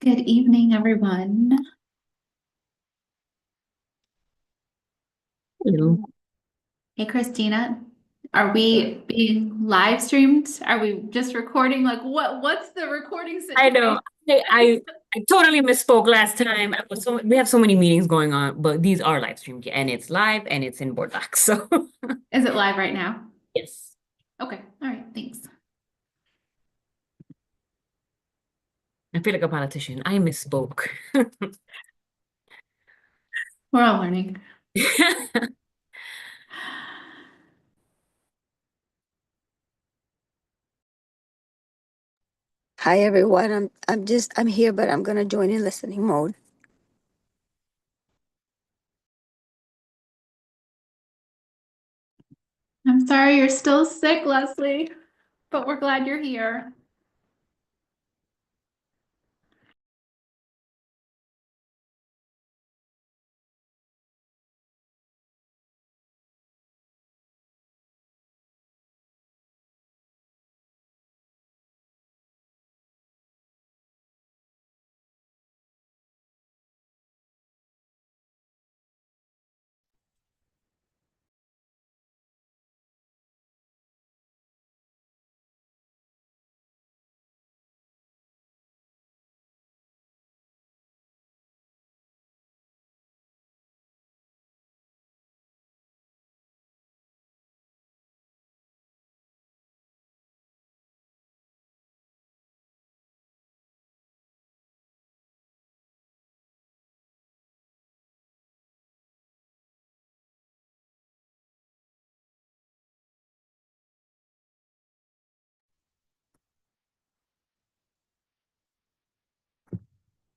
Good evening, everyone. Hello. Hey, Christina. Are we being live streamed? Are we just recording? Like, what's the recording I situation? know. I totally misspoke last time. We have so many meetings going on, but these are live streamed, and it's live and it's in board docs. So Is it live right now? yes, Okay. All right. Thanks. I feel like a politician. I misspoke. We're all learning. Hi everyone. I'm here, but I'm gonna join in listening mode. I'm sorry you're still sick, Leslie, but we're glad you're here.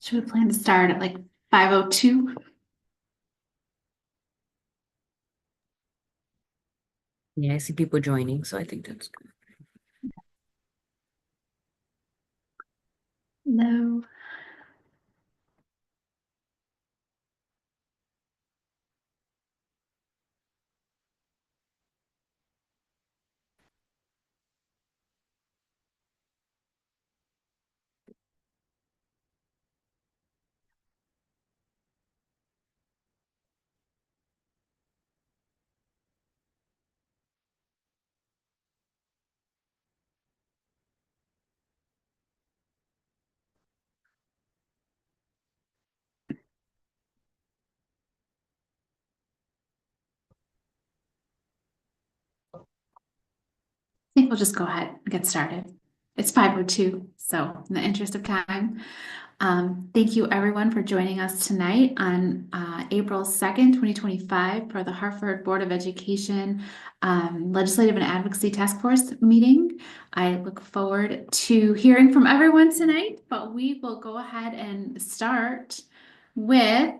Should we plan to start at like 5:02? Yeah, I see people joining, so I think that's good. No. I think we'll just go ahead and get started. It's 5:02, so in the interest of time, thank you everyone for joining us tonight on April 2nd, 2025 for the Hartford Board of Education Legislative and Advocacy Task Force meeting. I look forward to hearing from everyone tonight, but we will go ahead and start with,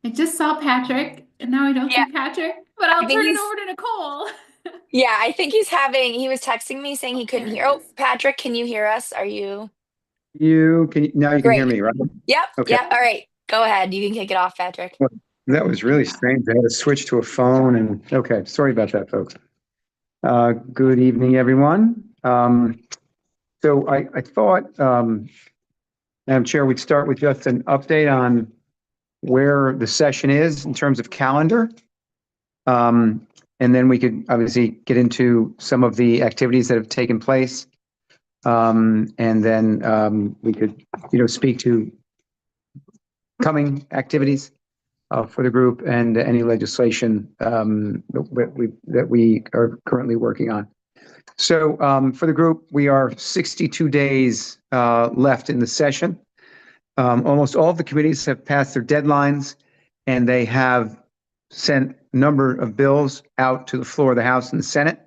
I just saw Patrick and now I don't Yeah, see Patrick, but I I'll think turn it he's, over to Nicole. yeah, I think he was texting me saying he There couldn't it hear. Oh, is. Patrick, can you hear us? Are you Now you can hear great? me, right? Yep, Okay. yep. All right, go ahead. You can kick it off, Patrick. Well, that was really strange. I had to switch to a phone and okay, sorry about that, folks. Good evening, everyone. So I thought, Madam Chair, we'd start with just an update on where the session is in terms of calendar. And then we could obviously get into some of the activities that have taken place. And then we could, speak to coming activities for the group and any legislation that we are currently working on. So for the group, we are 62 days left in the session. Almost all of the committees have passed their deadlines, and they have sent a number of bills out to the floor of the House and the Senate.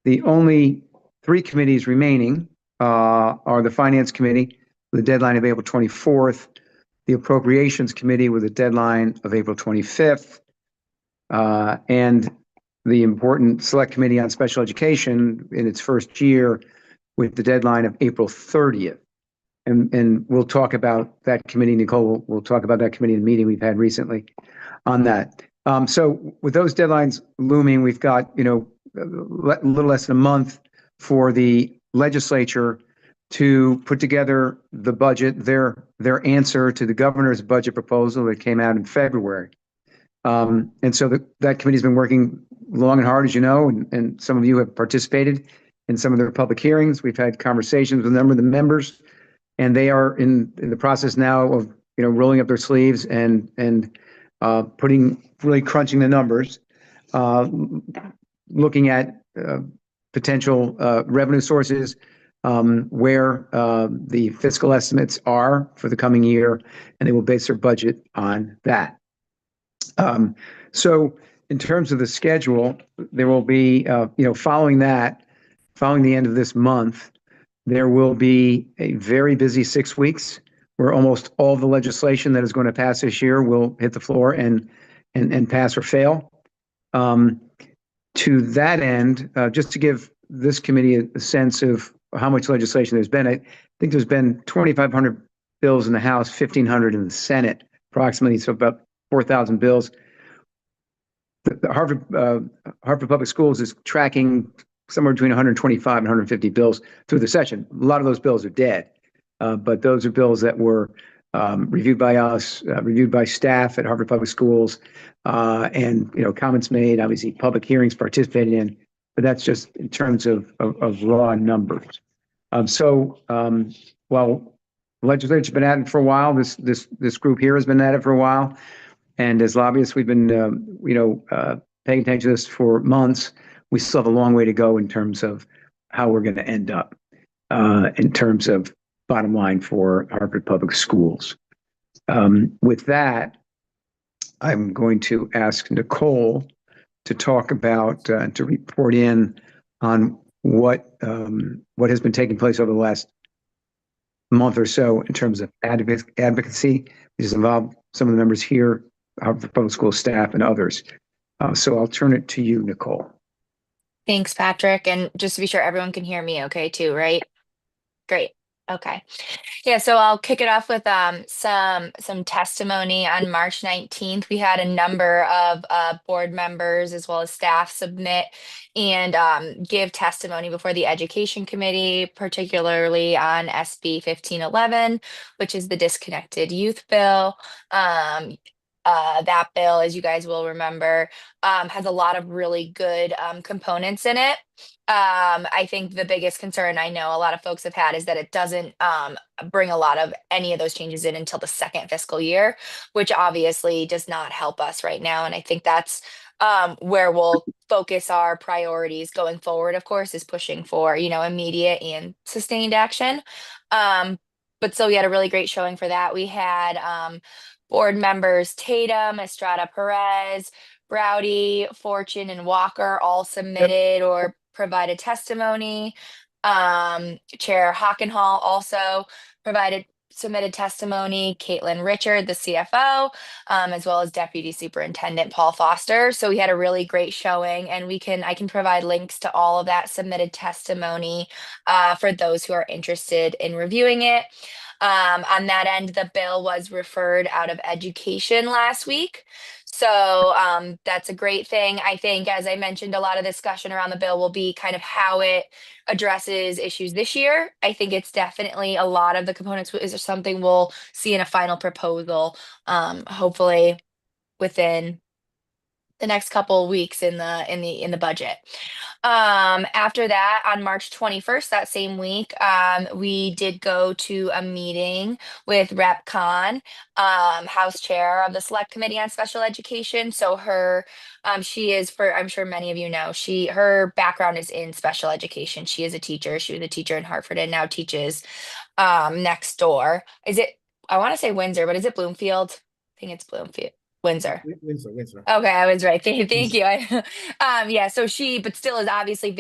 The only three committees remaining are the Finance Committee, with a deadline of April 24th, the Appropriations Committee with a deadline of April 25th, and the important Select Committee on Special Education in its first year with the deadline of April 30th. And we'll talk about that committee, Nicole, we'll talk about that committee in a meeting we've had recently on that. So with those deadlines looming, we've got, a little less than a month for the legislature to put together the budget, their answer to the governor's budget proposal that came out in February. And so that committee's been working long and hard, as you know, and some of you have participated in some of their public hearings. We've had conversations with a number of the members, and they are in the process now of, rolling up their sleeves and really crunching the numbers, looking at potential revenue sources, where the fiscal estimates are for the coming year, and they will base their budget on that. So in terms of the schedule, there will be, following the end of this month, there will be a very busy 6 weeks where almost all the legislation that is going to pass this year will hit the floor and pass or fail. To that end, just to give this committee a sense of how much legislation there's been, I think there's been 2,500 bills in the House, 1,500 in the Senate, approximately, so about 4,000 bills. The Harvard Public Schools is tracking somewhere between 125 and 150 bills through the session. A lot of those bills are dead, but those are bills that were reviewed by us, reviewed by staff at Harvard Public Schools, and comments made, obviously public hearings participated in, but that's just in terms of raw numbers. While the legislature's been at it for a while, this group here has been at it for a while, and as lobbyists, we've been paying attention to this for months. We still have a long way to go in terms of how we're going to end up in terms of bottom line for Harvard Public Schools. With that, I'm going to ask Nicole to talk about, to report in on what has been taking place over the last month or so in terms of advocacy, which has involved some of the members here, Harvard Public School staff, and others. So I'll turn it to you, Nicole. Thanks, Patrick. And just to be sure everyone can hear me okay too, right? Great. Okay. Yeah, so I'll kick it off with some testimony. On March 19th. We had a number of board members as well as staff submit and give testimony before the Education Committee, particularly on SB 1511, which is the Disconnected Youth Bill. That bill, as you guys will remember, has a lot of really good components in it. I think the biggest concern I know a lot of folks have had is that it doesn't bring a lot of any of those changes in until the second fiscal year, which obviously does not help us right now. And I think that's where we'll focus our priorities going forward, of course, is pushing for, immediate and sustained action. But so we had a really great showing for that. We had board members Tatum, Estrada Perez, Browdy, Fortune, and Walker all submitted or provided testimony. Chair Hockenhall also submitted testimony. Caitlin Richard, the CFO, as well as Deputy Superintendent Paul Foster. So we had a really great showing, and I can provide links to all of that submitted testimony for those who are interested in reviewing it. On that end, the bill was referred out of education last week. So that's a great thing. I think, as I mentioned, a lot of discussion around the bill will be kind of how it addresses issues this year. I think it's definitely a lot of the components is something we'll see in a final proposal, hopefully within the next couple of weeks in the budget. After that, on March 21st, that same week, we did go to a meeting with Rep. Khan, House Chair of the Select Committee on Special Education. So she is, I'm sure many of you know, her background is in special education. She is a teacher. She was a teacher in Hartford and now teaches next door. I want to say Windsor, but is it Bloomfield? I think it's Bloomfield. Windsor. Windsor. Okay, I was right. Thank you. Yeah, so but still is obviously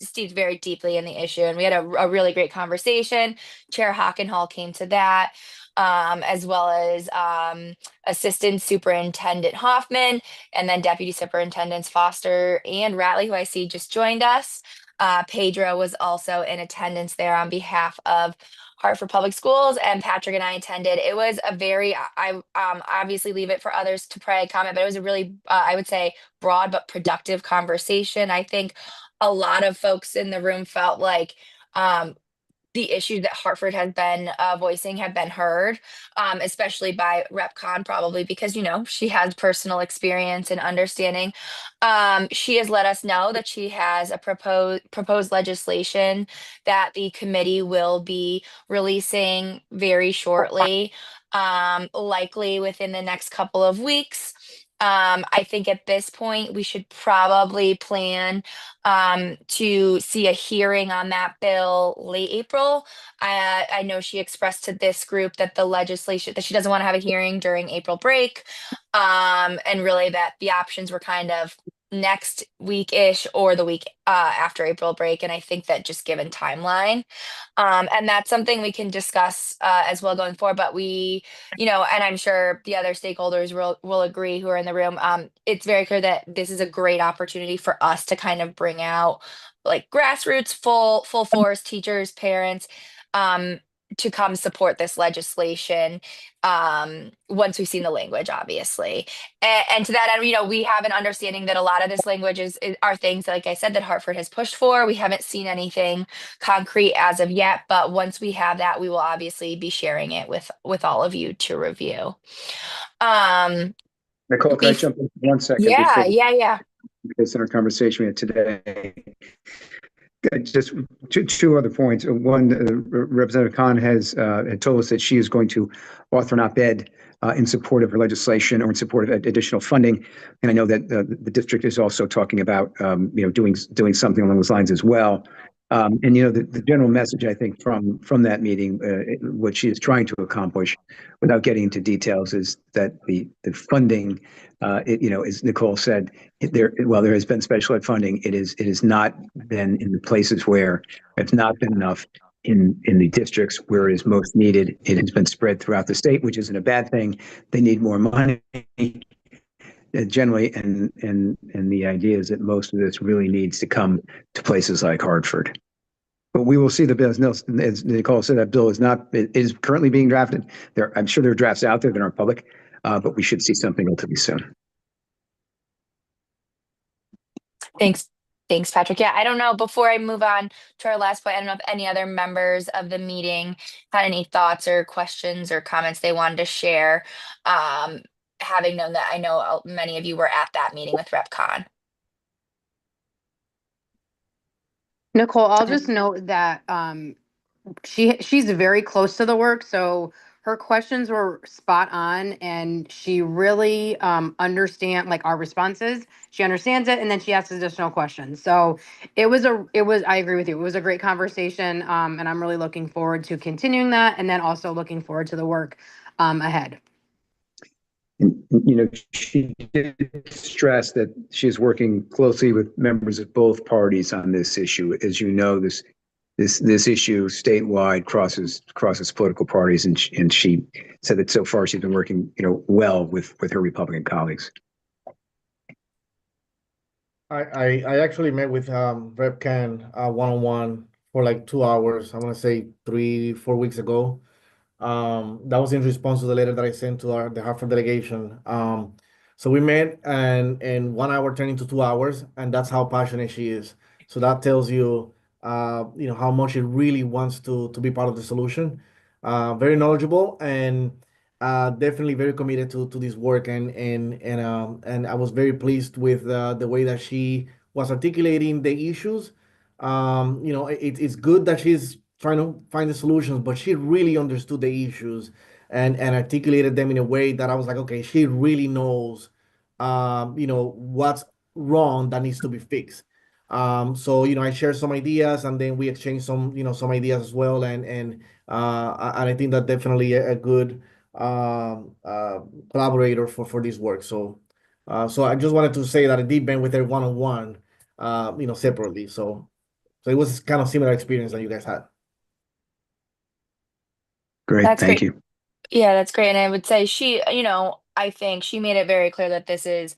steeped very deeply in the issue. And we had a really great conversation. Chair Hockenhall came to that, as well as Assistant Superintendent Hoffman, and then Deputy Superintendents Foster and Ratley, who I see just joined us. Pedro was also in attendance there on behalf of Hartford Public Schools, and Patrick and I attended. It was a very, I obviously leave it for others to comment, but it was a really, I would say, broad but productive conversation. I think a lot of folks in the room felt like the issues that Hartford has been voicing have been heard, especially by Rep Con, probably because, she has personal experience and understanding. She has let us know that she has a proposed legislation that the committee will be releasing very shortly, likely within the next couple of weeks. I think at this point, we should probably plan to see a hearing on that bill late April. I know she expressed to this group that the legislation, that she doesn't want to have a hearing during April break, and really that the options were kind of next week-ish or the week after April break. And I think that just given timeline, and that's something we can discuss as well going forward. But and I'm sure the other stakeholders will agree who are in the room. It's very clear that this is a great opportunity for us to kind of bring out like grassroots, full force teachers, parents, um, to come support this legislation once we've seen the language, obviously. And to that end, we have an understanding that a lot of this language are things, like I said, that Hartford has pushed for. We haven't seen anything concrete as of yet, but once we have that, we will obviously be sharing it with all of you to review. Nicole, can I jump in for 1 second? Yeah. Based on our conversation we had today. Just two other points. One, Representative Khan had told us that she is going to author an op-ed in support of her legislation or in support of additional funding. And I know that the district is also talking about doing something along those lines as well. And the general message, I think, from that meeting, what she is trying to accomplish, without getting into details, is that the funding, as Nicole said, while there has been special ed funding, it is not been in the places where it's not been enough in the districts where it is most needed. It has been spread throughout the state, which isn't a bad thing. They need more money. Generally, and the idea is that most of this really needs to come to places like Hartford. But we will see the bill. As Nicole said, that bill is currently being drafted. I'm sure there are drafts out there that aren't public, but we should see something relatively soon. Thanks, Patrick. Yeah, I don't know. Before I move on to our last point, I don't know if any other members of the meeting had any thoughts or questions or comments they wanted to share. Having known that, I know many of you were at that meeting with RepCon. Nicole, I'll just note that she's very close to the work, so her questions were spot on, and she really understand like our responses. She understands it, and then she asks additional questions. So it was I agree with you. It was a great conversation, and I'm really looking forward to continuing that, and then also looking forward to the work ahead. She did stress that she is working closely with members of both parties on this issue. As you know, this issue statewide crosses political parties, and she said that so far she's been working, well with her Republican colleagues. I actually met with Rep Can one-on-one for like 2 hours. I want to say 3-4 weeks ago. That was in response to the letter that I sent to the Hartford delegation. So we met, and 1 hour turned into 2 hours, and that's how passionate she is. So that tells you, how much she really wants to be part of the solution. Very knowledgeable, and definitely very committed to this work. And I was very pleased with the way that she was articulating the issues. It's good that she's trying to find the solutions, but she really understood the issues and articulated them in a way that I was like, okay, she really knows, what's wrong that needs to be fixed. So I shared some ideas, and then we exchanged some ideas as well, and I think that definitely a good collaborator for this work. So I just wanted to say that I did been with her one-on-one, separately. So it was kind of similar experience that you guys had. Great, That's thank great. you. Yeah, that's great. And I would say I think she made it very clear that this is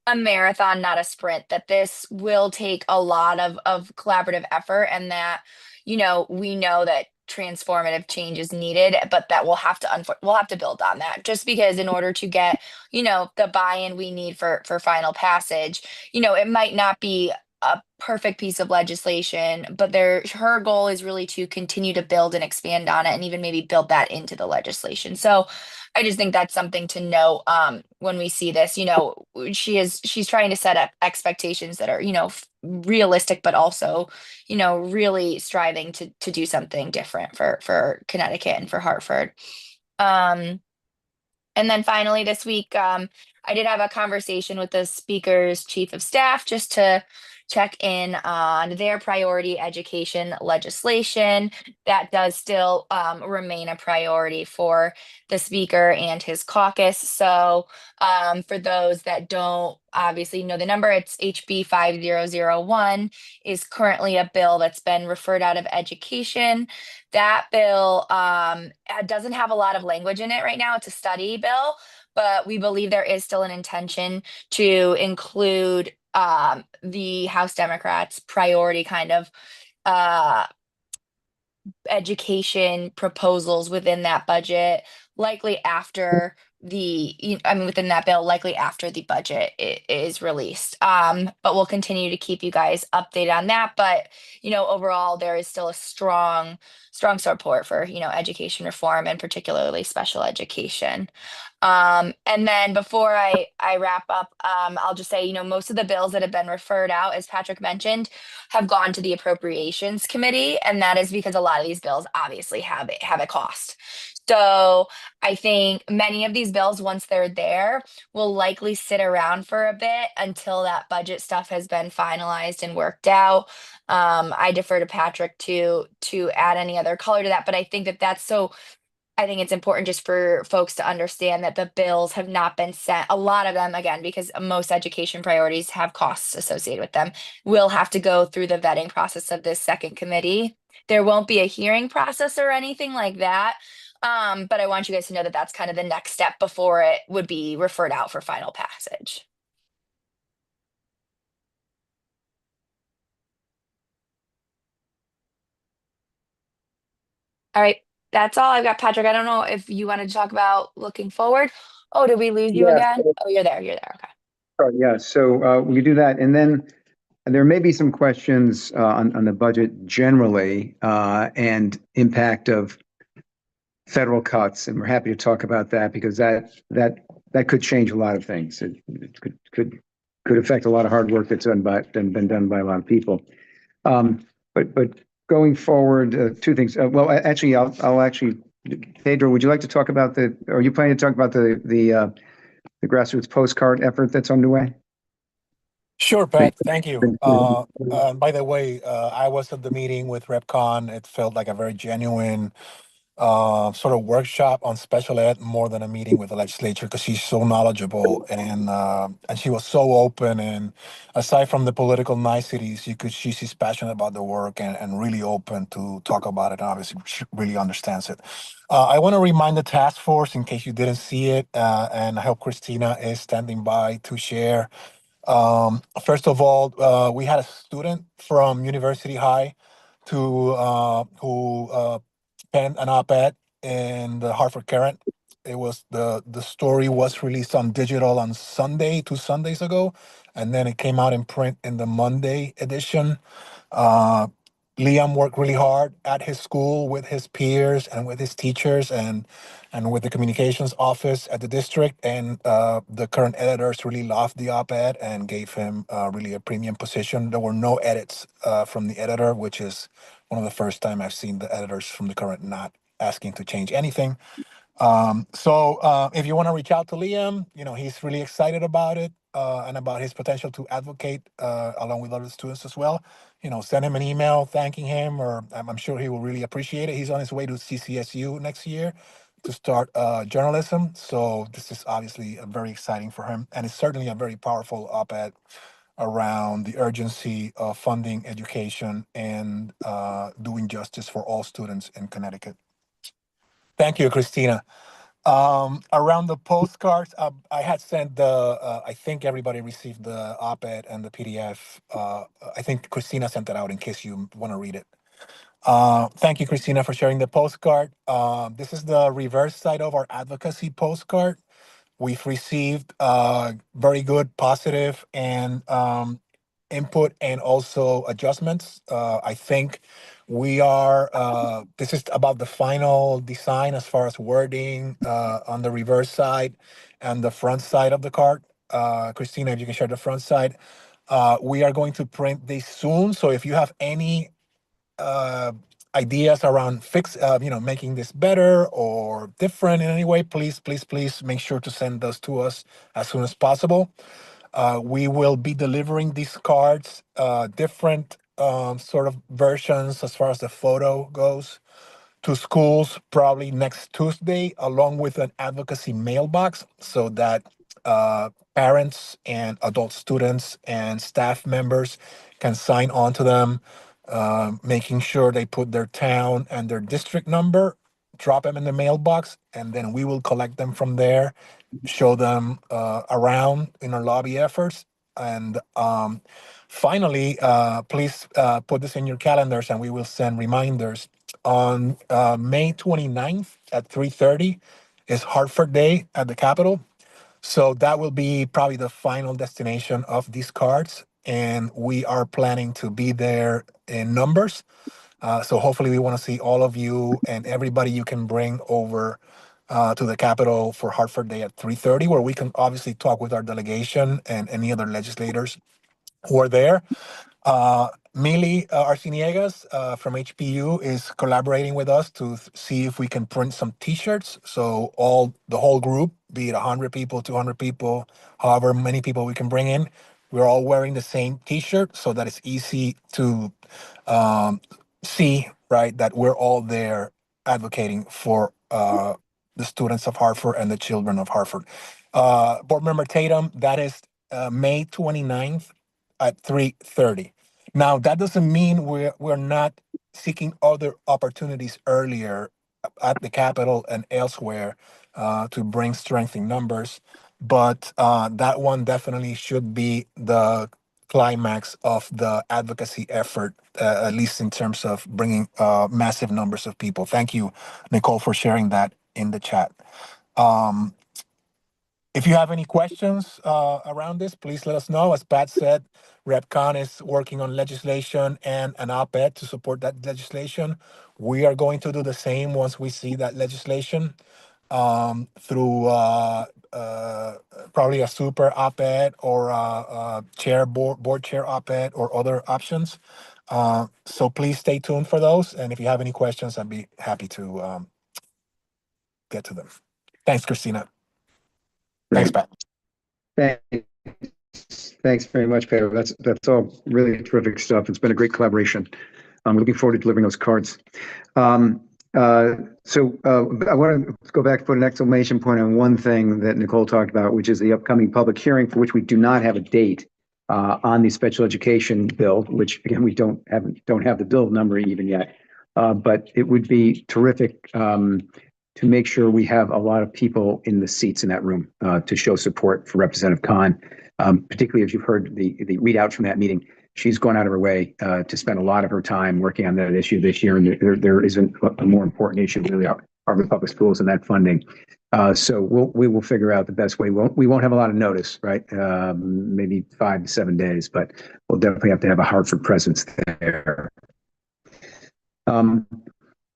a marathon, not a sprint, that this will take a lot of collaborative effort, and that, we know that transformative change is needed, but that we'll have to build on that, just because in order to get, the buy-in we need for final passage, it might not be a perfect piece of legislation, but her goal is really to continue to build and expand on it and even maybe build that into the legislation. So I just think that's something to note when we see this. She's trying to set up expectations that are, realistic, but also, really striving to do something different for Connecticut and for Hartford. And then finally this week, I did have a conversation with the speaker's chief of staff just to check in on their priority education legislation. That does still remain a priority for the speaker and his caucus. So for those that don't obviously know the number, it's HB 5001 is currently a bill that's been referred out of education. That bill doesn't have a lot of language in it right now. It's a study bill, but we believe there is still an intention to include the House Democrats' priority kind of education proposals within that budget, likely after within that bill, likely after the budget is released. But we'll continue to keep you guys updated on that. But, overall, there is still a strong support for, education reform and particularly special education. And then before I wrap up, I'll just say, most of the bills that have been referred out, as Patrick mentioned, have gone to the Appropriations Committee, and that is because a lot of these bills obviously have a cost. So I think many of these bills, once they're there, will likely sit around for a bit until that budget stuff has been finalized and worked out. I defer to Patrick to add any other color to that, but I think I think it's important just for folks to understand that the bills have not been sent. A lot of them, again, because most education priorities have costs associated with them, will have to go through the vetting process of this second committee. There won't be a hearing process or anything like that. But I want you guys to know that that's kind of the next step before it would be referred out for final passage. All right. That's all I've got, Patrick. I don't know if you wanted to talk about looking forward. Oh, did we lose you Yeah, again? so- Oh, you're there. You're there. Okay. Sorry, yeah, so we could do that. And then there may be some questions on the budget generally and impact of federal cuts, and we're happy to talk about that because that could change a lot of things. It could affect a lot of hard work that's been done by a lot of people. But going forward, two things. Well, actually, I'll actually, Pedro, would you like to talk about are you planning to talk about the grassroots postcard effort that's underway? Sure, Pat. Thank you. By the way, I was at the meeting with RepCon. It felt like a very genuine sort of workshop on special ed more than a meeting with the legislature because she's so knowledgeable and she was so open. And aside from the political niceties, she's passionate about the work and really open to talk about it. And obviously, she really understands it. I want to remind the task force in case you didn't see it, and I hope Christina is standing by to share. First of all, we had a student from University High who penned an op-ed in the Hartford Current. It was the story was released on digital on Sunday, 2 Sundays ago, and then it came out in print in the Monday edition. Liam worked really hard at his school with his peers and with his teachers and with the communications office at the district. And the current editors really loved the op-ed and gave him really a premium position. There were no edits from the editor, which is one of the first time I've seen the editors from the current not asking to change anything. So if you want to reach out to Liam, he's really excited about it and about his potential to advocate along with other students as well. Send him an email thanking him, or I'm sure he will really appreciate it. He's on his way to CCSU next year to start journalism. So this is obviously very exciting for him. And it's certainly a very powerful op-ed around the urgency of funding education and doing justice for all students in Connecticut. Thank you, Christina. Around the postcards, I had sent I think everybody received the op-ed and the PDF. I think Christina sent it out in case you want to read it. Thank you, Christina, for sharing the postcard. This is the reverse side of our advocacy postcard. We've received very good, positive, and input and also adjustments. I think we are, this is about the final design as far as wording on the reverse side and the front side of the card. Christina, if you can share the front side. We are going to print this soon. So if you have any uh, ideas around making this better or different in any way, please make sure to send those to us as soon as possible. We will be delivering these cards, different sort of versions as far as the photo goes, to schools probably next Tuesday, along with an advocacy mailbox so that parents and adult students and staff members can sign on to them, making sure they put their town and their district number, drop them in the mailbox, and then we will collect them from there, show them around in our lobby efforts. And finally, please put this in your calendars and we will send reminders. On May 29th at 3:30 is Hartford Day at the Capitol. So that will be probably the final destination of these cards. And we are planning to be there in numbers. So hopefully we want to see all of you and everybody you can bring over to the Capitol for Hartford Day at 3:30, where we can obviously talk with our delegation and any other legislators who are there. Mili Arciniegas from HPU is collaborating with us to see if we can print some T-shirts. So the whole group, be it 100 people, 200 people, however many people we can bring in, we're all wearing the same T-shirt so that it's easy to see, right, that we're all there advocating for the students of Hartford and the children of Hartford. Board Member Tatum, that is May 29th at 3:30. Now, that doesn't mean we're not seeking other opportunities earlier at the Capitol and elsewhere to bring strength in numbers, but that one definitely should be the climax of the advocacy effort, at least in terms of bringing massive numbers of people. Thank you, Nicole, for sharing that in the chat. Um, if you have any questions around this, please let us know. As Pat said, Rep. Khan is working on legislation and an op-ed to support that legislation. We are going to do the same once we see that legislation through probably a super op-ed or board chair op-ed or other options. So please stay tuned for those. And if you have any questions, I'd be happy to get to them. Thanks, Christina. Thanks, Pat. Thanks very much, Pedro. That's all really terrific stuff. It's been a great collaboration. I'm looking forward to delivering those cards. I want to go back and put an exclamation point on one thing that Nicole talked about, which is the upcoming public hearing for which we do not have a date on the special education bill, which again, we don't have the bill number even yet. But it would be terrific to make sure we have a lot of people in the seats in that room to show support for Representative Khan, particularly as you've heard the readouts from that meeting. She's gone out of her way to spend a lot of her time working on that issue this year, and there isn't a more important issue really Harvard Public Schools and that funding. So we will figure out the best way. We won't have a lot of notice, right? Maybe 5 to 7 days, but we'll definitely have to have a Hartford presence there.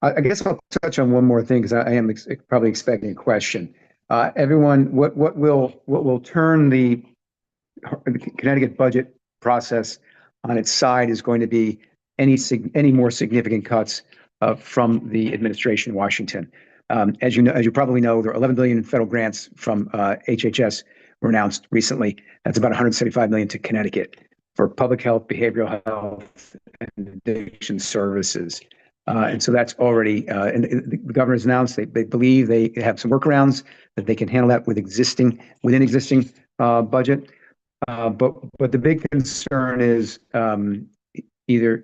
I guess I'll touch on one more thing because I am probably expecting a question. Everyone, what will turn the Connecticut budget process on its side is going to be any more significant cuts from the administration in Washington. As you probably know, there are 11 billion in federal grants from HHS were announced recently. That's about 175 million to Connecticut for public health, behavioral health, and addiction services. And so that's already, and the governor's announced they believe they have some workarounds that they can handle that within existing budget. But the big concern is either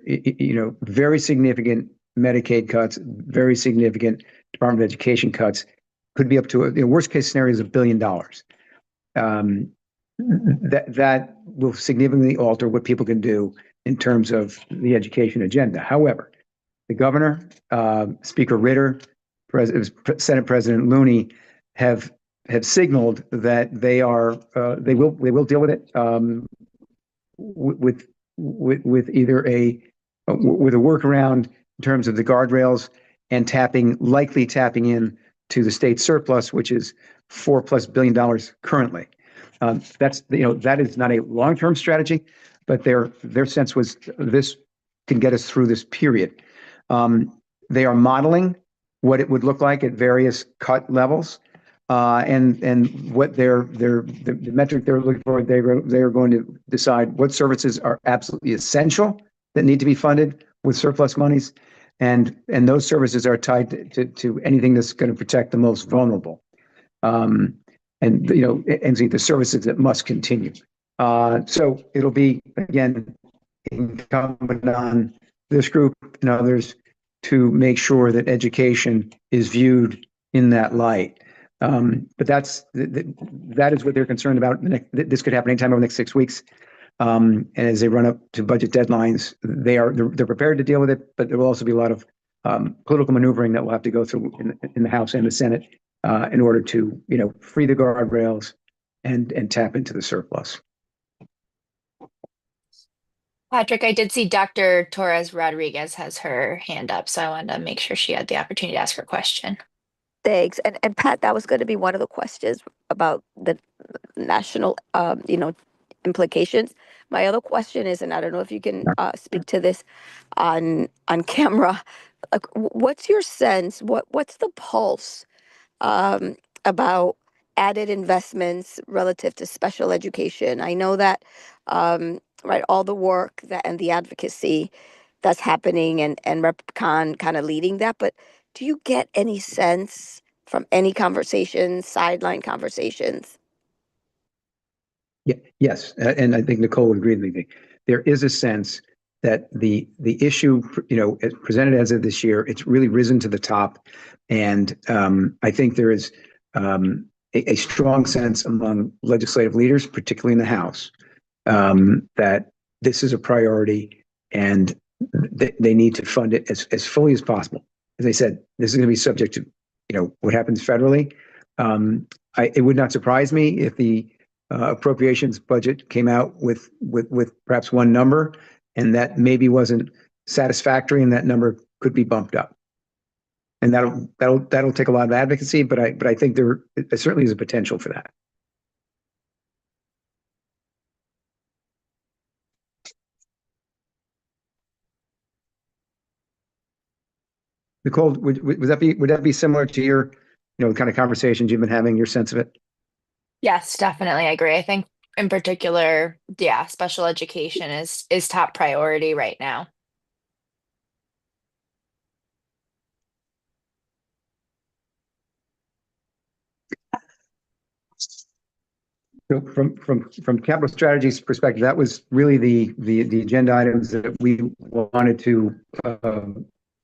very significant Medicaid cuts, very significant Department of Education cuts, could be up to worst case scenario is $1 billion. That will significantly alter what people can do in terms of the education agenda. However, the governor, Speaker Ritter, Senate President Looney have signaled that they will deal with it with with either with a workaround in terms of the guardrails and likely tapping in to the state surplus, which is $4+ billion currently. That is not a long-term strategy, but their sense was this can get us through this period. They are modeling what it would look like at various cut levels, and what the metric they're looking for. They are going to decide what services are absolutely essential that need to be funded with surplus monies, and those services are tied to anything that's going to protect the most vulnerable. And the services that must continue. So it'll be, again, incumbent on this group and others to make sure that education is viewed in that light. But that is what they're concerned about. This could happen anytime over the next 6 weeks. And as they run up to budget deadlines, they're prepared to deal with it, but there will also be a lot of political maneuvering that we'll have to go through in the House and the Senate in order to, free the guardrails and tap into the surplus. Patrick, I did see Dr. Torres Rodriguez has her hand up, so I wanted to make sure she had the opportunity to ask her question. Thanks. And Pat, that was going to be one of the questions about the national, implications. My other question is, and I don't know if you can speak to this on camera, like, what's your sense? What's the pulse about added investments relative to special education? I know that, right, all the work and the advocacy that's happening and Rep. Khan kind of leading that, but do you get any sense from any conversations, sideline conversations? Yeah, yes, and I think Nicole would agree with me. There is a sense that the issue, as presented as of this year, it's really risen to the top, and I think there is a strong sense among legislative leaders, particularly in the House, that this is a priority and they need to fund it as fully as possible. As I said, this is going to be subject to, what happens federally. It would not surprise me if the appropriations budget came out with perhaps one number, and that maybe wasn't satisfactory, and that number could be bumped up. And that'll take a lot of advocacy, but I think there certainly is a potential for that. Nicole, would that be similar to your, kind of conversations you've been having, your sense of it? Yes, definitely. I agree. I think in particular, yeah, special education is top priority right now. So from capital strategies perspective, that was really the agenda items that we wanted to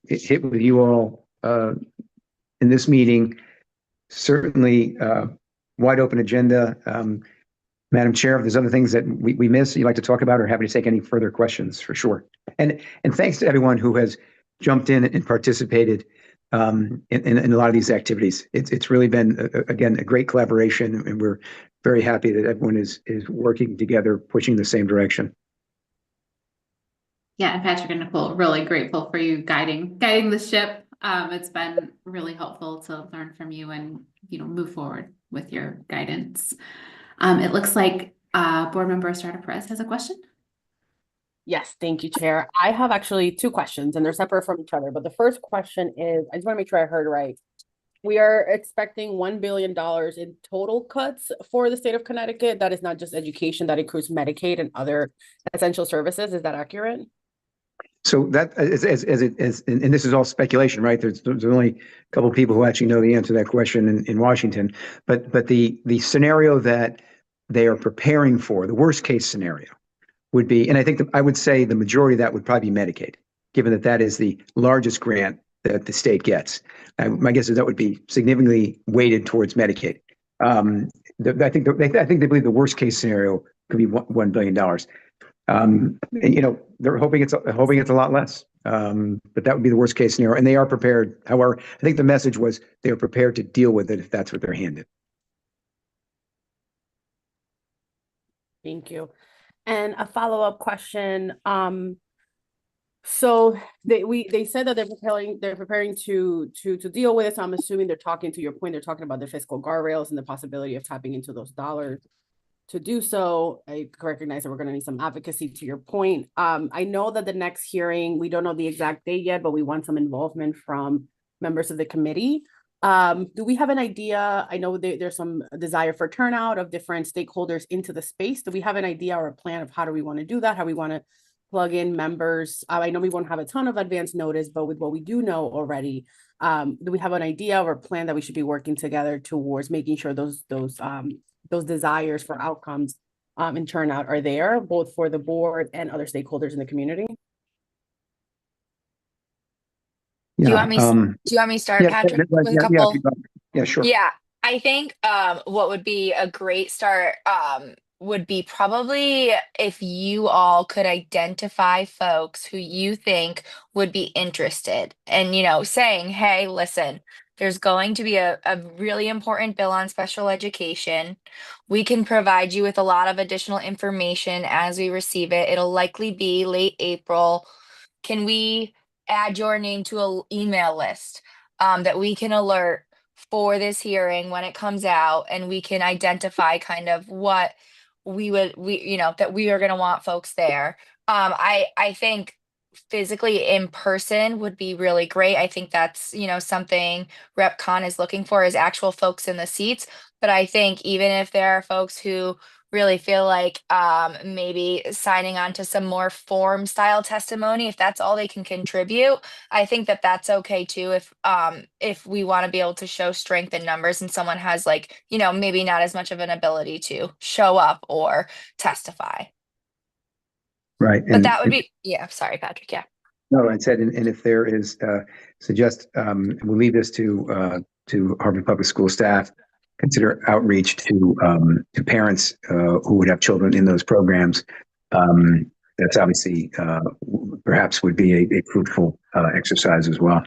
hit with you all in this meeting. Certainly wide open agenda. Madam Chair, if there's other things that we missed you'd like to talk about, or happy to take any further questions for sure. And thanks to everyone who has jumped in and participated in a lot of these activities. It's really been, again, a great collaboration, and we're very happy that everyone is working together, pushing the same direction. Yeah, and Patrick and Nicole, really grateful for you guiding the ship. It's been really helpful to learn from you and move forward with your guidance. It looks like Board Member Estrada Perez has a question. Yes, thank you, Chair. I have actually two questions, and they're separate from each other. But the first question is, I just want to make sure I heard right. We are expecting $1 billion in total cuts for the state of Connecticut. That is not just education, that includes Medicaid and other essential services. Is that accurate? So that as it is, and this is all speculation, right? There's only a couple of people who actually know the answer to that question in Washington. But the scenario that they are preparing for, the worst case scenario, would be, and I think I would say the majority of that would probably be Medicaid, given that that is the largest grant that the state gets. My guess is that would be significantly weighted towards Medicaid. I think they believe the worst case scenario could be $1 billion. And, they're hoping it's a lot less. But that would be the worst case scenario, and they are prepared. However, I think the message was they are prepared to deal with it if that's what they're handed. Thank you. And a follow-up question, so they said that they're preparing to deal with it. So I'm assuming they're talking, to your point, they're talking about the fiscal guardrails and the possibility of tapping into those dollars to do so. I recognize that we're going to need some advocacy, to your point. I know that the next hearing, we don't know the exact date yet, but we want some involvement from members of the committee. Do we have an idea? I know there's some desire for turnout of different stakeholders into the space. Do we have an idea or a plan of how do we want to do that? How we want to plug in members? I know we won't have a ton of advance notice, but with what we do know already, do we have an idea or a plan that we should be working together towards making sure those desires for outcomes and turnout are there, both for the board and other stakeholders in the community? Do you Yeah, want me, do you want me to start, yeah, Patrick, with a yeah, couple? yeah, sure. Yeah, I think what would be a great start would be probably if you all could identify folks who you think would be interested, and saying, hey, listen, there's going to be a really important bill on special education. We can provide you with a lot of additional information as we receive it. It'll likely be late April. Can we add your name to an email list that we can alert for this hearing when it comes out, and we can identify kind of what that we are going to want folks there. I think physically in person would be really great. I think that's something Rep Con is looking for, is actual folks in the seats. But I think even if there are folks who really feel like maybe signing on to some more form style testimony, if that's all they can contribute, I think that that's okay too. If we want to be able to show strength in numbers and someone has maybe not as much of an ability to show up or testify. Right. But that would be, yeah, sorry, Patrick. Yeah. No, I said, and if there is, suggest, we'll leave this to Harvard Public School staff. Consider outreach to parents who would have children in those programs. That's obviously perhaps would be a fruitful exercise as well.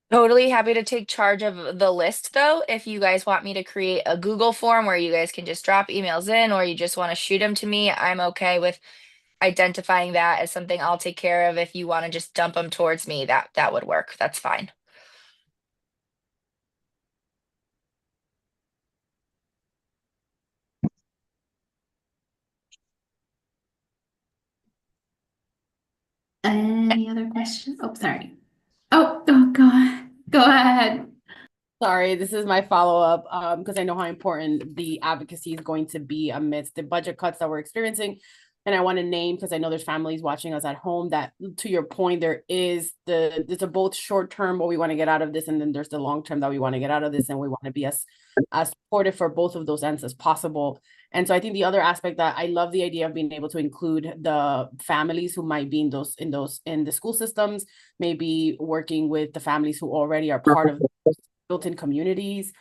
Totally happy to take charge of the list, though. If you guys want me to create a Google form where you guys can just drop emails in, or you just want to shoot them to me, I'm okay with identifying that as something I'll take care of. If you want to just dump them towards me, that would work. That's fine. Any other questions? Oh, sorry. Oh, go ahead. Go ahead. Sorry, this is my follow-up because I know how important the advocacy is going to be amidst the budget cuts that we're experiencing. And I want to name, because I know there's families watching us at home, that to your point, there's a both short term what we want to get out of this, and then there's the long term that we want to get out of this, and we want to be as supportive for both of those ends as possible. And so I think the other aspect that I love the idea of being able to include the families who might be in the school systems, maybe working with the families who already are part of built-in communities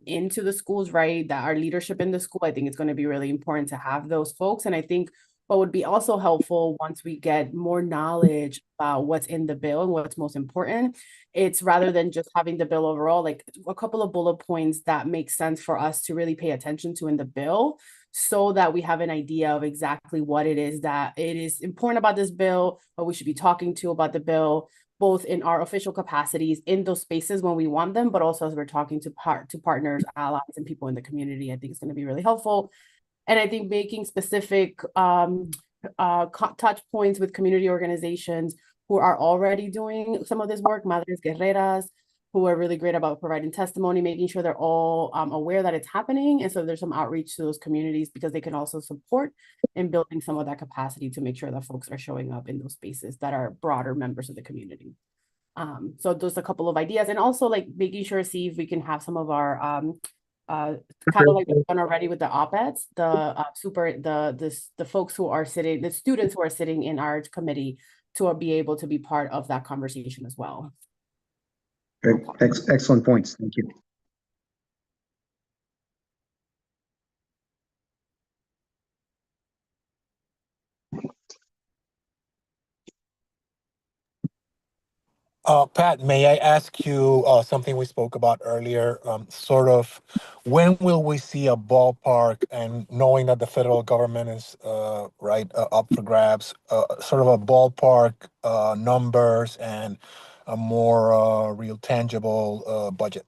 into the schools, right? That our leadership in the school, I think it's going to be really important to have those folks. And I think what would be also helpful once we get more knowledge about what's in the bill and what's most important, it's rather than just having the bill overall, like a couple of bullet points that make sense for us to really pay attention to in the bill, so that we have an idea of exactly what it is that it is important about this bill, what we should be talking to about the bill, both in our official capacities in those spaces when we want them, but also as we're talking to partners, allies, and people in the community. I think it's going to be really helpful. And I think making specific touch points with community organizations who are already doing some of this work, Madres Guerreras, who are really great about providing testimony, making sure they're all aware that it's happening. And so there's some outreach to those communities, because they can also support in building some of that capacity to make sure that folks are showing up in those spaces that are broader members of the community. So those a couple of ideas, and also like making sure, see if we can have some of our kind of like we've done already with the op-eds, the folks who are sitting, the students who are sitting in our committee, to be able to be part of that conversation as well. Great. Excellent points. Thank you. Pat, may I ask you something we spoke about earlier? Sort of, when will we see a ballpark, and knowing that the federal government is up for grabs, sort of a ballpark numbers and a more real tangible budget?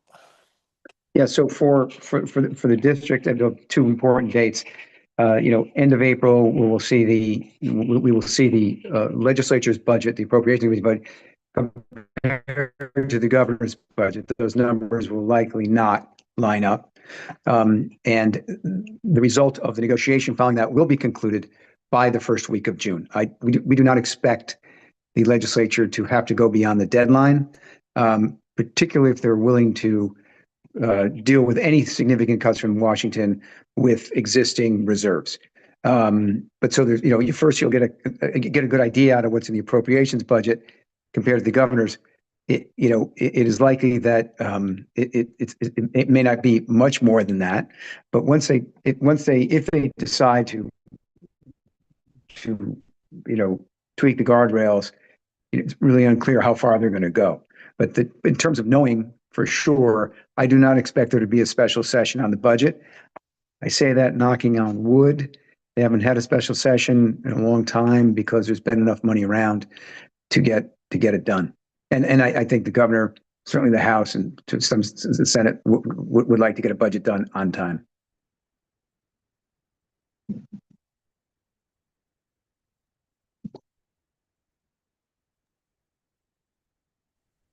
Yeah, so for the district, I have two important dates. End of April, we will see the legislature's budget, the appropriations budget, compared to the governor's budget. Those numbers will likely not line up. And the result of the negotiation following that will be concluded by the first week of June. We do not expect the legislature to have to go beyond the deadline, particularly if they're willing to deal with any significant cuts from Washington with existing reserves. But so there's, you'll get a good idea out of what's in the appropriations budget compared to the governor's. It is likely that it may not be much more than that, but if they decide to tweak the guardrails, it's really unclear how far they're going to go. But in terms of knowing for sure, I do not expect there to be a special session on the budget. I say that knocking on wood. They haven't had a special session in a long time because there's been enough money around to get it done. And I think the governor, certainly the House and to some the Senate would like to get a budget done on time.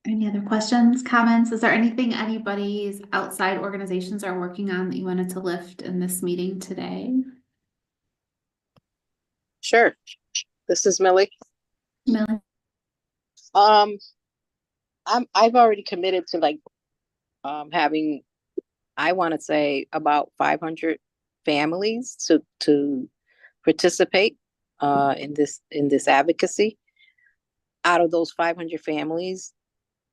Any other questions, comments? Is there anything anybody's outside organizations are working on that you wanted to lift in this meeting today? Sure. This is Millie. Millie? I've already committed to having, I want to say, about 500 families to participate in this advocacy. Out of those 500 families,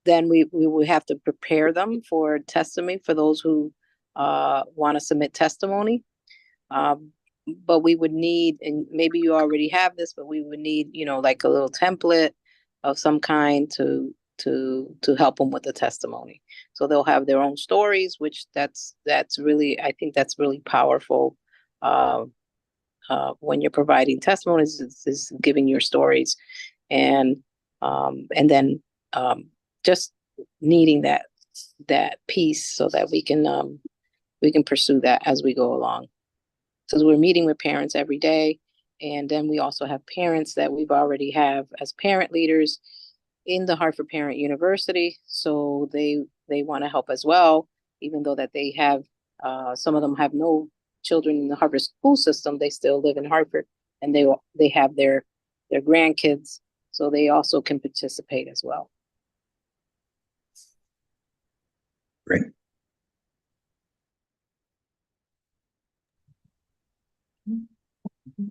then we will have to prepare them for testimony for those who want to submit testimony. But we would need, and maybe you already have this, but we would need, like a little template of some kind to help them with the testimony. So they'll have their own stories, which that's really, I think that's really powerful. When you're providing testimonies, is giving your stories, and then just needing that piece so that we can pursue that as we go along. So we're meeting with parents every day, and then we also have parents that we've already have as parent leaders in the Hartford Parent University. So they want to help as well, even though that they have some of them have no children in the Harvard school system. They still live in Hartford, and they have their grandkids, so they also can participate as well. Great.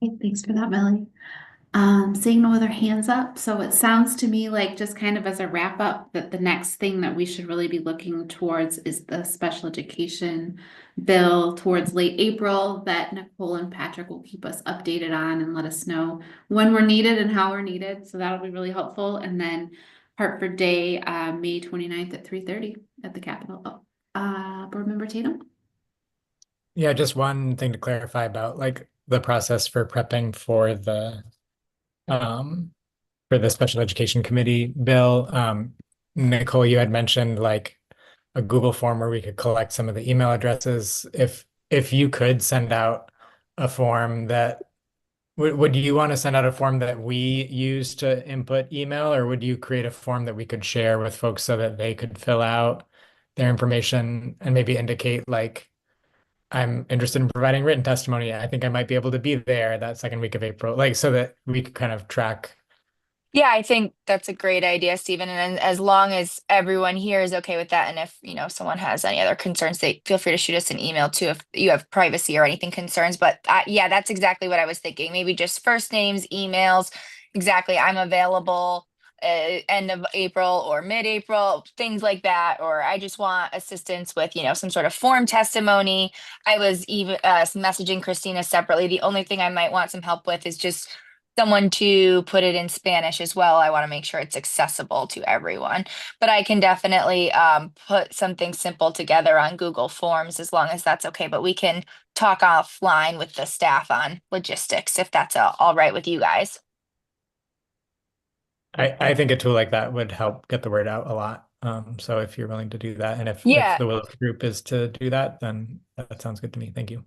Okay, thanks for that, Millie. Seeing no other hands up, so it sounds to me like, just kind of as a wrap up, that the next thing that we should really be looking towards is the special education bill towards late April, that Nicole and Patrick will keep us updated on and let us know when we're needed and how we're needed. So that'll be really helpful. And then Hartford Day, May 29th at 3:30 at the Capitol. Board Member Tatum? Yeah, just one thing to clarify about the process for prepping for the special education committee bill. Nicole, you had mentioned a Google form where we could collect some of the email addresses. If you could send out a form that would you want to send out a form that we use to input email, or would you create a form that we could share with folks so that they could fill out their information and maybe indicate I'm interested in providing written testimony. I think I might be able to be there that second week of April, so that we could kind of track. Yeah, I think that's a great idea, Stephen. And as long as everyone here is okay with that, and if someone has any other concerns, they feel free to shoot us an email too if you have privacy or anything concerns. But yeah, that's exactly what I was thinking. Maybe just first names, emails. Exactly, I'm available end of April or mid-April, things like that. Or I just want assistance with some sort of form testimony. I was even messaging Christina separately. The only thing I might want some help with is just someone to put it in Spanish as well. I want to make sure it's accessible to everyone. But I can definitely put something simple together on Google Forms as long as that's okay. But we can talk offline with the staff on logistics if that's all right with you guys. I think a tool like that would help get the word out a lot. So if you're willing to do that, and if Yeah, the will of the group is to do that, then that sounds good to me. Thank you.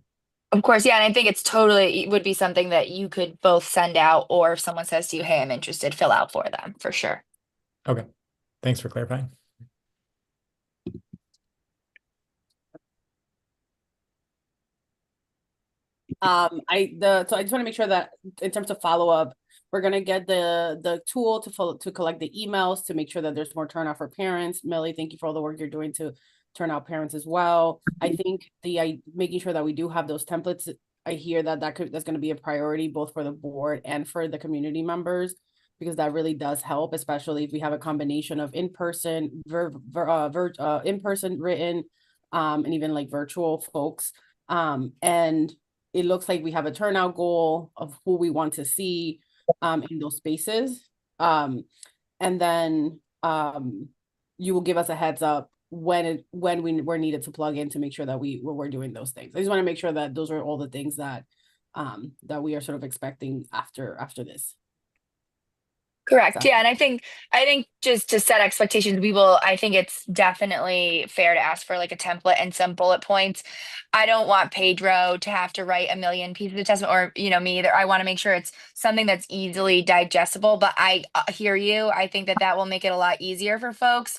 of course. Yeah. And I think it's totally it would be something that you could both send out, or if someone says to you, hey, I'm interested, fill out for them for sure. Okay. Thanks for clarifying. So I just want to make sure that in terms of follow-up, we're gonna get the tool to collect the emails to make sure that there's more turnout for parents. Millie, thank you for all the work you're doing to turn out parents as well. I think making sure that we do have those templates, I hear that's gonna be a priority both for the board and for the community members, because that really does help, especially if we have a combination of in-person, in-person written, and even like virtual folks. And it looks like we have a turnout goal of who we want to see in those spaces. And then you will give us a heads up when we're needed to plug in to make sure that we're doing those things. I just want to make sure that those are all the things that that we are sort of expecting after this. Correct. So. Yeah. And I think just to set expectations, I think it's definitely fair to ask for like a template and some bullet points. I don't want Pedro to have to write a million pieces of testament, or, me either. I want to make sure it's something that's easily digestible, but I hear you. I think that will make it a lot easier for folks.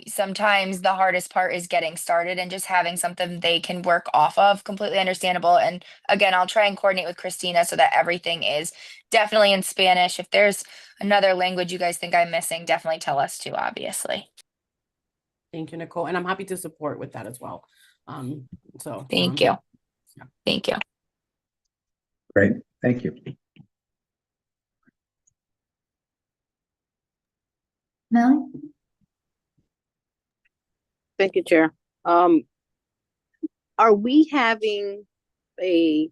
Sometimes the hardest part is getting started and just having something they can work off of. Completely understandable. And again, I'll try and coordinate with Christina so that everything is definitely in Spanish. If there's another language you guys think I'm missing, definitely tell us too, obviously. Thank you, Nicole. And I'm happy to support with that as well. Thank you. Yeah. Thank you. Great, thank you. Millie? Thank you, Chair. Are we having a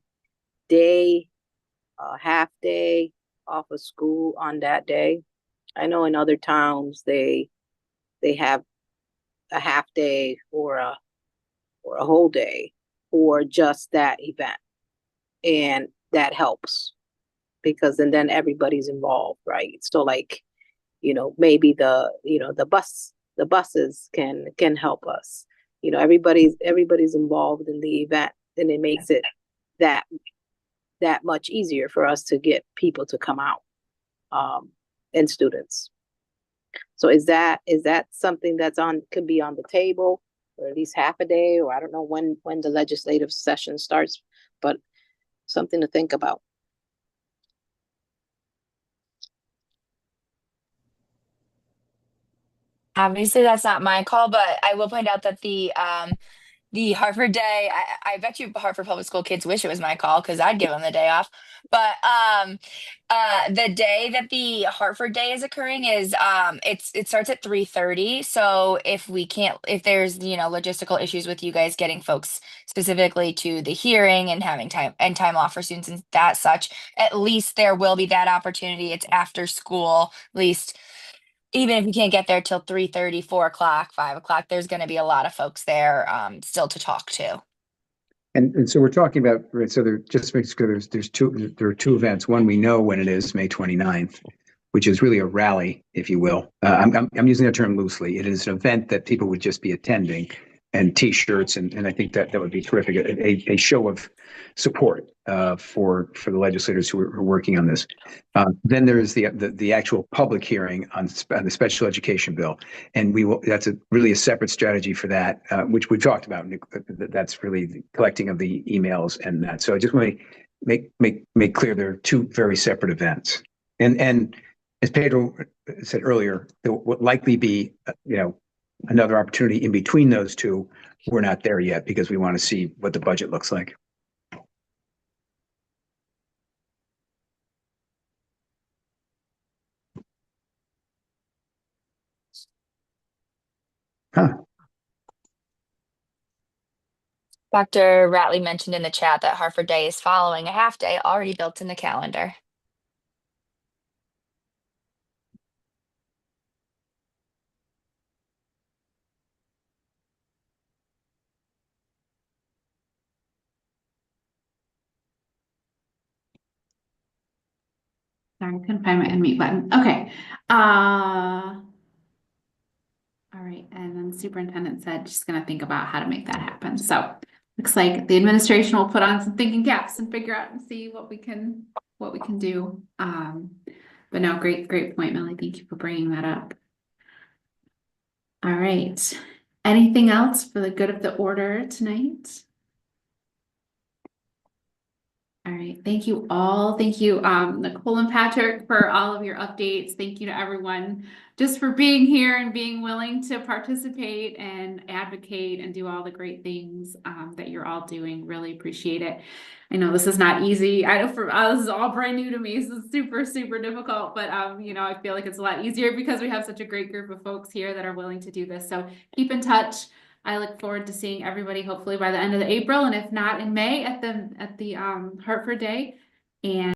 half day off of school on that day? I know in other towns they have a half day or a whole day for just that event, and that helps because then everybody's involved, right? So like, maybe the buses can help us. Everybody's involved in the event, and it makes it that much easier for us to get people to come out, and students. So is that something could be on the table, or at least half a day, or I don't know when the legislative session starts, but something to think about. Obviously, that's not my call, but I will point out that the Harvard Day, I bet you Harvard Public School kids wish it was my call because I'd give them the day off. But the day that the Hartford Day is occurring is it starts at 3:30. So if there's logistical issues with you guys getting folks specifically to the hearing and having time off for students and that such, at least there will be that opportunity. It's after school, at least. Even if you can't get there till 3:30, 4 o'clock, 5 o'clock, there's going to be a lot of folks there still to talk to. And so we're talking about, right, so there are two events. One, we know when it is, May 29th, which is really a rally, if you will. I'm using that term loosely. It is an event that people would just be attending, and T-shirts, and I think that would be terrific. A show of support for the legislators who are working on this. Then there is the actual public hearing on the special education bill, and that's really a separate strategy for that, which we've talked about. That's really the collecting of the emails and that. So I just want to make clear there are two very separate events, and as Pedro said earlier, there will likely be another opportunity in between those two. We're not there yet because we want to see what the budget looks like. Huh. Dr. Ratley mentioned in the chat that Hartford Day is following a half day already built in the calendar. Sorry, I couldn't find my unmute button. Okay. All right, and then the superintendent said she's gonna think about how to make that happen. So looks like the administration will put on some thinking caps and figure out and see what we can do. But no, great point, Melanie. Thank you for bringing that up. All right. Anything else for the good of the order tonight? All right, thank you all. Thank you, Nicole and Patrick, for all of your updates. Thank you to everyone just for being here and being willing to participate and advocate and do all the great things that you're all doing. Really appreciate it. I know this is not easy. I know for us, this is all brand new to me. So it's super difficult, but you know, I feel like it's a lot easier because we have such a great group of folks here that are willing to do this. So keep in touch. I look forward to seeing everybody hopefully by the end of April, and if not in May at the Hartford Day. And